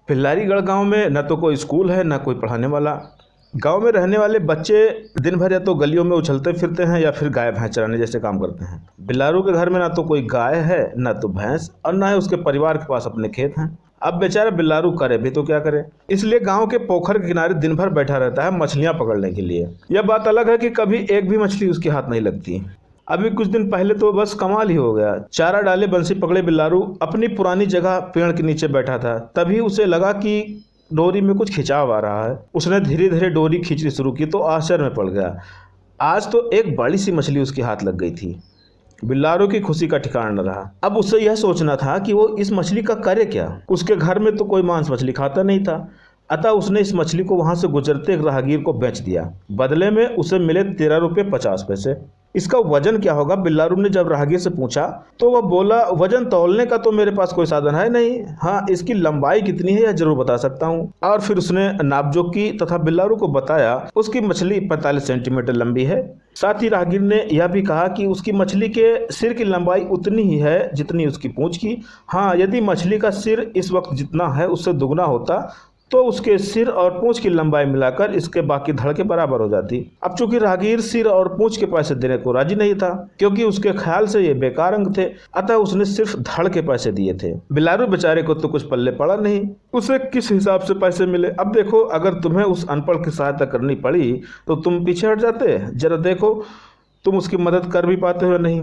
पिल्लारीगढ़ गांव में न तो कोई स्कूल है न कोई पढ़ाने वाला। गांव में रहने वाले बच्चे दिन भर या तो गलियों में उछलते फिरते हैं या फिर गाय भैंस चराने जैसे काम करते हैं। बिल्लारू के घर में ना तो कोई गाय है न तो भैंस और न ही उसके परिवार के पास अपने खेत हैं। अब बेचारा बिल्लारू करे भी तो क्या करे, इसलिए गांव के पोखर के किनारे दिन भर बैठा रहता है मछलियां पकड़ने के लिए। यह बात अलग है कि कभी एक भी मछली उसके हाथ नहीं लगती। अभी कुछ दिन पहले तो बस कमाल ही हो गया। चारा डाले बंसी पकड़े बिल्लारू अपनी पुरानी जगह पेड़ के नीचे बैठा था, तभी उसे लगा कि डोरी में कुछ खिंचाव आ रहा है। उसने धीरे धीरे डोरी खींचनी शुरू की तो आश्चर्य में पड़ गया। आज तो एक बड़ी सी मछली उसके हाथ लग गई थी। बिल्लारू की खुशी का ठिकाना न रहा। अब उसे यह सोचना था कि वो इस मछली का करे क्या। उसके घर में तो कोई मांस मछली खाता नहीं था, अतः उसने इस मछली को वहां से गुजरते एक राहगीर को बेच दिया। बदले में उसे मिले 13 रुपये 50 पैसे। इसका वजन क्या होगा, बिल्लारू ने जब राहगीर से पूछा तो वह बोला, वजन तौलने का तो मेरे पास कोई साधन है नहीं। हाँ, इसकी लंबाई कितनी है यह जरूर बता सकता हूँ। और फिर उसने नापजोख की तथा बिल्लारू को बताया उसकी मछली 45 सेंटीमीटर लंबी है। साथ ही राहगीर ने यह भी कहा कि उसकी मछली के सिर की लंबाई उतनी ही है जितनी उसकी पूंछ की। हाँ, यदि मछली का सिर इस वक्त जितना है उससे दुगना होता तो उसके सिर और पूंछ की लंबाई मिलाकर इसके बाकी धड़ के बराबर हो जाती। अब चूंकि राहगीर सिर और पूंछ के पैसे देने को राजी नहीं था, क्योंकि उसके ख्याल से ये बेकार अंग थे, अतः उसने सिर्फ धड़ के पैसे दिए थे। बिल्लारू बेचारे को तो कुछ पल्ले पड़ा नहीं, उसे किस हिसाब से पैसे मिले। अब देखो, अगर तुम्हें उस अनपढ़ की सहायता करनी पड़ी तो तुम पीछे हट जाते। जरा देखो तुम उसकी मदद कर भी पाते हो नहीं।